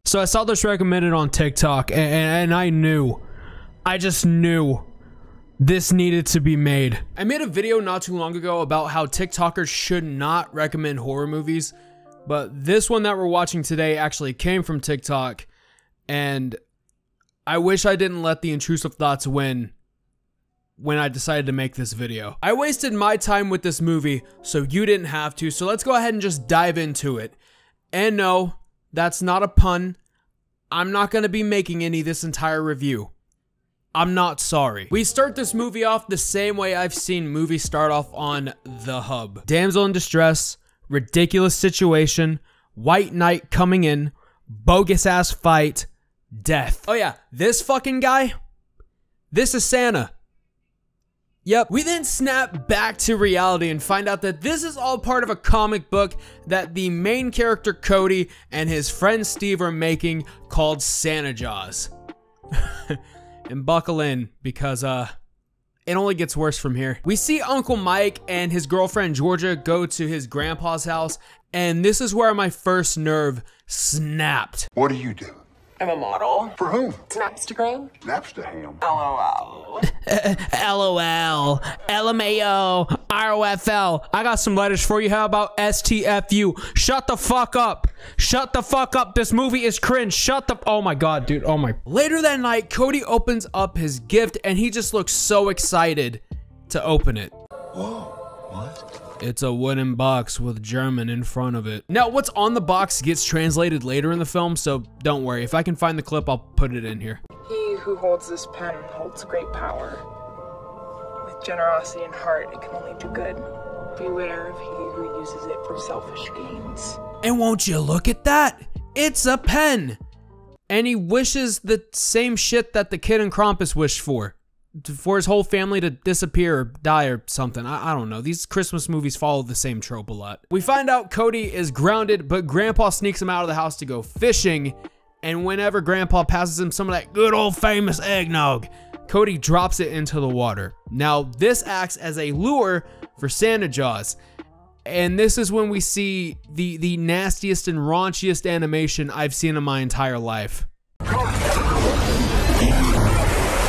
So I saw this recommended on TikTok, and I just knew this needed to be made. I made a video not too long ago about how TikTokers should not recommend horror movies, but this one that we're watching today actually came from TikTok, and I wish I didn't let the intrusive thoughts win when I decided to make this video. I wasted my time with this movie, so you didn't have to, so let's go ahead and just dive into it. And no, that's not a pun. I'm not going to be making any this entire review. I'm not sorry. We start this movie off the same way I've seen movies start off on The Hub. Damsel in distress, ridiculous situation, white knight coming in, bogus ass fight, death. Oh yeah, this fucking guy, this is Santa. Yep. We then snap back to reality and find out that this is all part of a comic book that the main character Cody and his friend Steve are making called Santa Jaws. And buckle in, because it only gets worse from here. We see Uncle Mike and his girlfriend Georgia go to his grandpa's house, and this is where my first nerve snapped. What do you do? I'm a model. For whom? Snapstagram. Napsterham. LOL. LOL, LMAO, ROFL. I got some letters for you. How about STFU? Shut the fuck up. Shut the fuck up. This movie is cringe. Shut the... Oh my god, dude. Oh my... Later that night, Cody opens up his gift and he just looks so excited to open it. Whoa, what? It's a wooden box with German in front of it. Now, what's on the box gets translated later in the film, so don't worry. If I can find the clip, I'll put it in here. He who holds this pen holds great power. With generosity and heart, it can only do good. Beware of he who uses it for selfish gains. And won't you look at that? It's a pen! And he wishes the same shit that the kid in Krampus wished for his whole family to disappear or die or something. I don't know. These Christmas movies follow the same trope a lot. We find out Cody is grounded, but Grandpa sneaks him out of the house to go fishing, and whenever Grandpa passes him some of that good old famous eggnog, Cody drops it into the water. Now, this acts as a lure for Santa Jaws, and this is when we see the nastiest and raunchiest animation I've seen in my entire life.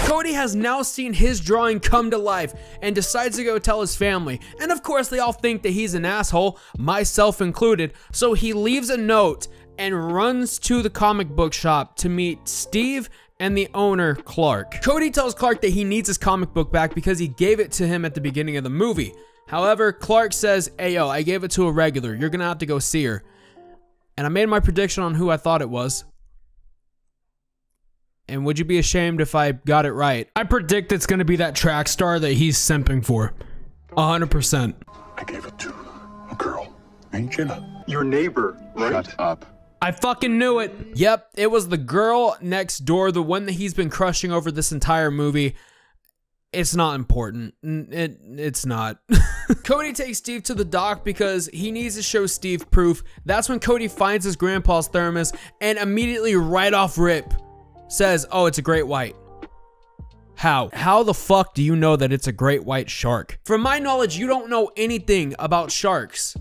Cody has now seen his drawing come to life and decides to go tell his family. And of course, they all think that he's an asshole, myself included. So he leaves a note and runs to the comic book shop to meet Steve and the owner, Clark. Cody tells Clark that he needs his comic book back because he gave it to him at the beginning of the movie. However, Clark says, "Hey yo, I gave it to a regular. You're gonna have to go see her." And I made my prediction on who I thought it was. And would you be ashamed if I got it right? I predict it's gonna be that track star that he's simping for. 100%. I gave it to a girl named Jenna. Your neighbor, right? Shut up. I fucking knew it. Yep, it was the girl next door, the one that he's been crushing over this entire movie. It's not important. It's not. Cody takes Steve to the dock because he needs to show Steve proof. That's when Cody finds his grandpa's thermos and immediately right off rip says, "Oh, it's a great white." How? How the fuck do you know that it's a great white shark? From my knowledge, you don't know anything about sharks.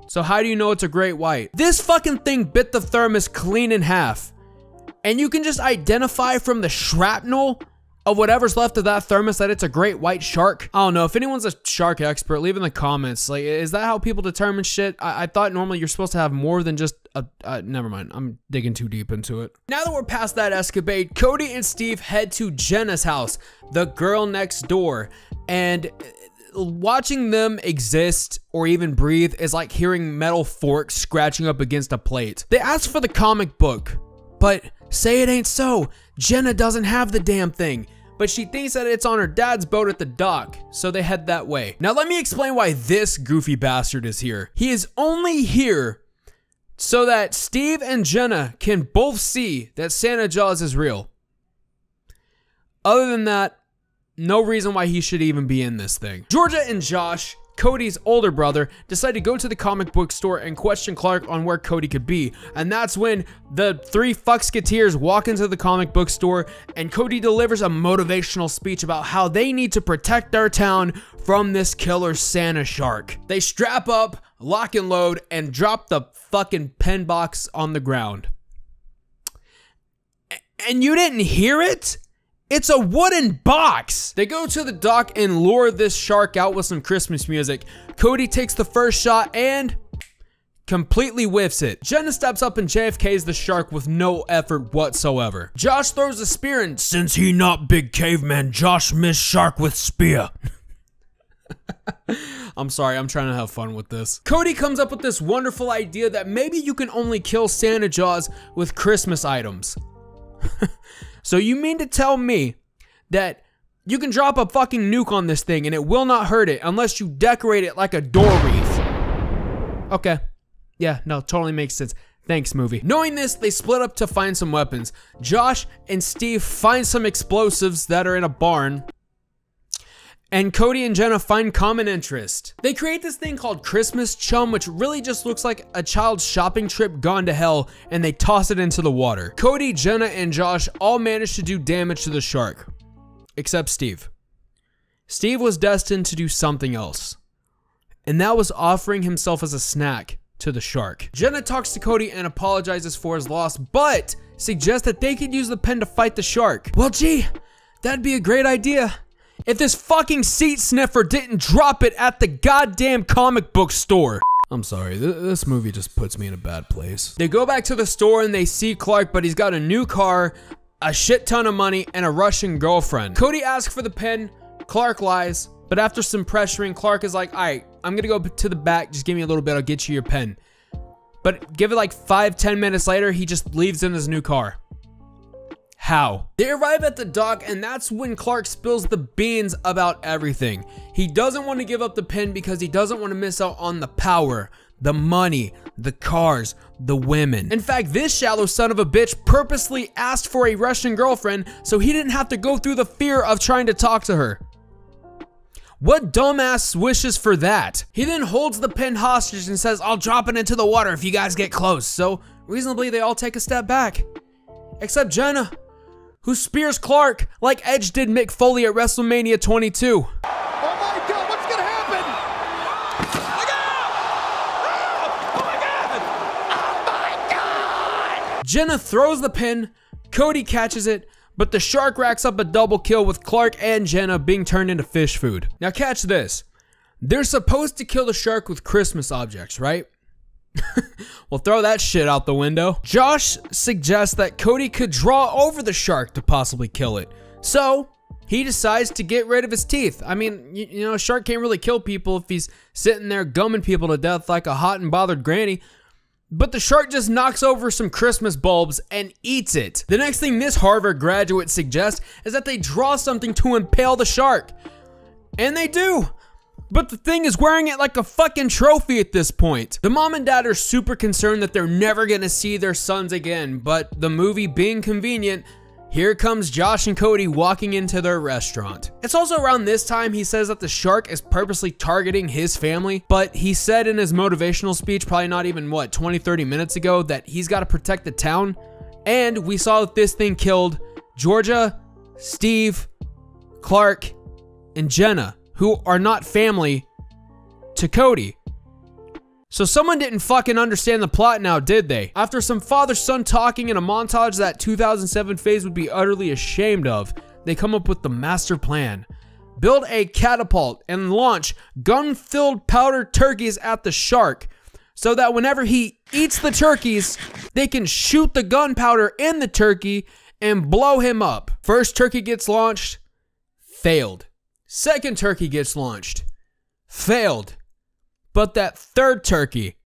So how do you know it's a great white? This fucking thing bit the thermos clean in half. And you can just identify from the shrapnel of whatever's left of that thermos that it's a great white shark. I don't know. If anyone's a shark expert, leave in the comments. Like, is that how people determine shit? I thought normally you're supposed to have more than just a... never mind. I'm digging too deep into it. Now that we're past that escapade, Cody and Steve head to Jenna's house, the girl next door. And watching them exist or even breathe is like hearing metal forks scratching up against a plate. They ask for the comic book, but say it ain't so. Jenna doesn't have the damn thing, but she thinks that it's on her dad's boat at the dock, so they head that way. Now let me explain why this goofy bastard is here. He is only here so that Steve and Jenna can both see that Santa Jaws is real. Other than that, no reason why he should even be in this thing. Georgia and Josh, Cody's older brother, decide to go to the comic book store and question Clark on where Cody could be. And that's when the three fucksketeers walk into the comic book store and Cody delivers a motivational speech about how they need to protect their town from this killer Santa shark. They strap up, lock and load, and drop the fucking pen box on the ground. And you didn't hear it? It's a wooden box. They go to the dock and lure this shark out with some Christmas music. Cody takes the first shot and completely whiffs it. Jenna steps up and JFKs the shark with no effort whatsoever. Josh throws a spear and since he not big caveman, Josh miss shark with spear. I'm sorry, I'm trying to have fun with this. Cody comes up with this wonderful idea that maybe you can only kill Santa Jaws with Christmas items. So you mean to tell me that you can drop a fucking nuke on this thing and it will not hurt it unless you decorate it like a door wreath? Okay. Yeah, no, totally makes sense. Thanks, movie. Knowing this, they split up to find some weapons. Josh and Steve find some explosives that are in a barn. And Cody and Jenna find common interest. They create this thing called Christmas Chum, which really just looks like a child's shopping trip gone to hell, and they toss it into the water. Cody, Jenna, and Josh all manage to do damage to the shark. Except Steve. Steve was destined to do something else. And that was offering himself as a snack to the shark. Jenna talks to Cody and apologizes for his loss, but suggests that they could use the pen to fight the shark. Well, gee, that'd be a great idea. If this fucking seat sniffer didn't drop it at the goddamn comic book store. I'm sorry, this movie just puts me in a bad place. They go back to the store and they see Clark, but he's got a new car, a shit ton of money, and a Russian girlfriend. Cody asks for the pen, Clark lies, but after some pressuring, Clark is like, alright, I'm gonna go to the back, just give me a little bit, I'll get you your pen. But give it like 5-10 minutes later, he just leaves in his new car. How? They arrive at the dock and that's when Clark spills the beans about everything. He doesn't want to give up the pen because he doesn't want to miss out on the power, the money, the cars, the women. In fact, this shallow son of a bitch purposely asked for a Russian girlfriend so he didn't have to go through the fear of trying to talk to her. What dumbass wishes for that? He then holds the pen hostage and says, I'll drop it into the water if you guys get close. So reasonably they all take a step back. Except Jenna, who spears Clark like Edge did Mick Foley at WrestleMania 22. Oh my God, what's gonna happen? Oh my God! Jenna throws the pin, Cody catches it, but the shark racks up a double kill with Clark and Jenna being turned into fish food. Now catch this. They're supposed to kill the shark with Christmas objects, right? Well, throw that shit out the window. Josh suggests that Cody could draw over the shark to possibly kill it. So, he decides to get rid of his teeth. I mean, you know, a shark can't really kill people if he's sitting there gumming people to death like a hot and bothered granny. But the shark just knocks over some Christmas bulbs and eats it. The next thing this Harvard graduate suggests is that they draw something to impale the shark. And they do. But the thing is wearing it like a fucking trophy at this point. The mom and dad are super concerned that they're never gonna see their sons again, but the movie being convenient, here comes Josh and Cody walking into their restaurant. It's also around this time he says that the shark is purposely targeting his family, but he said in his motivational speech, probably not even, what, 20-30 minutes ago, that he's gotta protect the town. And we saw that this thing killed Georgia, Steve, Clark, and Jenna, who are not family to Cody. So someone didn't fucking understand the plot now, did they? After some father-son talking in a montage that 2007 phase would be utterly ashamed of, they come up with the master plan. Build a catapult and launch gun-filled powdered turkeys at the shark so that whenever he eats the turkeys, they can shoot the gunpowder in the turkey and blow him up. First turkey gets launched, failed. Second turkey gets launched, failed. But that third turkey,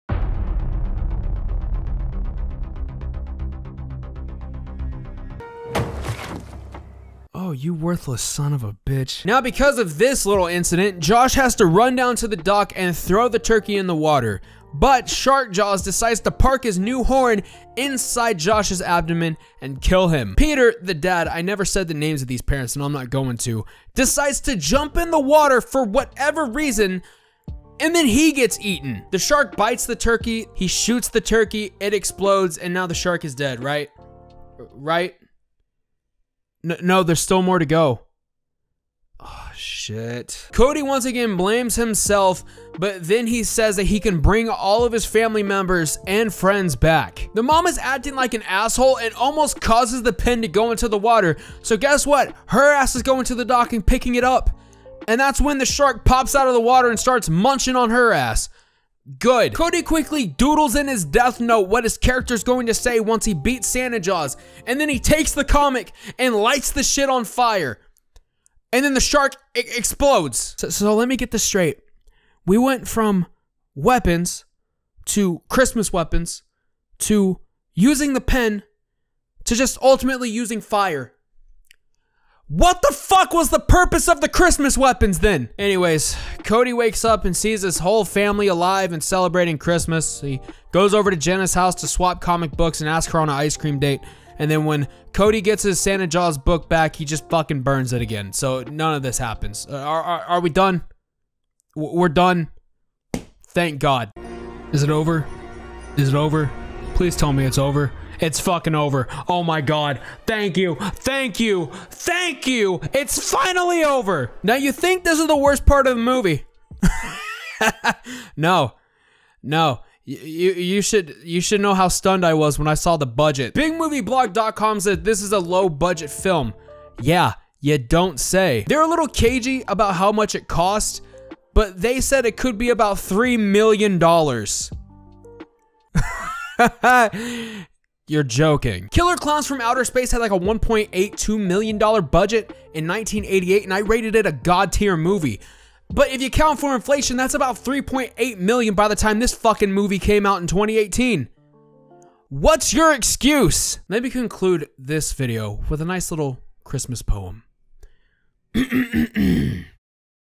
oh, you worthless son of a bitch. Now because of this little incident, Josh has to run down to the dock and throw the turkey in the water. But Shark Jaws decides to park his new horn inside Josh's abdomen and kill him. Peter, the dad, I never said the names of these parents and I'm not going to, decides to jump in the water for whatever reason, and then he gets eaten. The shark bites the turkey, he shoots the turkey, it explodes, and now the shark is dead, right? Right? No, there's still more to go. Oh, shit. Cody once again blames himself, but then he says that he can bring all of his family members and friends back. The mom is acting like an asshole and almost causes the pen to go into the water. So guess what? Her ass is going to the dock and picking it up. And that's when the shark pops out of the water and starts munching on her ass. Good. Cody quickly doodles in his death note what his character's going to say once he beats Santa Jaws. And then he takes the comic and lights the shit on fire. And then the shark explodes. So let me get this straight. We went from weapons to Christmas weapons to using the pen to just ultimately using fire. What the fuck was the purpose of the Christmas weapons then? Anyways, Cody wakes up and sees his whole family alive and celebrating Christmas. He goes over to Jenna's house to swap comic books and ask her on an ice cream date. And then when Cody gets his Santa Jaws book back, he just fucking burns it again. So none of this happens. Are we done? We're done. Thank God. Is it over? Is it over? Please tell me it's over. It's fucking over. Oh my God. Thank you. Thank you. Thank you. It's finally over. Now you think this is the worst part of the movie. No. No. You should know how stunned I was when I saw the budget. BigMovieBlog.com said this is a low budget film. Yeah, you don't say. They're a little cagey about how much it cost, but they said it could be about $3 million. You're joking. Killer Clowns from Outer Space had like a $1.82 million budget in 1988, and I rated it a god tier movie. But if you count for inflation, that's about $3.8 million by the time this fucking movie came out in 2018. What's your excuse? Let me conclude this video with a nice little Christmas poem. Even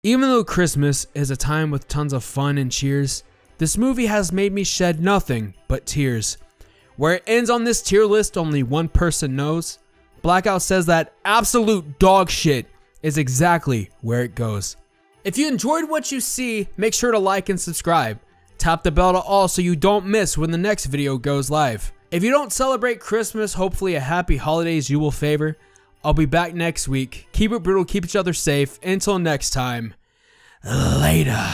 though Christmas is a time with tons of fun and cheers, this movie has made me shed nothing but tears. Where it ends on this tier list, only one person knows. Blackout says that absolute dog shit is exactly where it goes. If you enjoyed what you see, make sure to like and subscribe. Tap the bell to all so you don't miss when the next video goes live. If you don't celebrate Christmas, hopefully a happy holidays you will favor. I'll be back next week. Keep it brutal, keep each other safe. Until next time, later.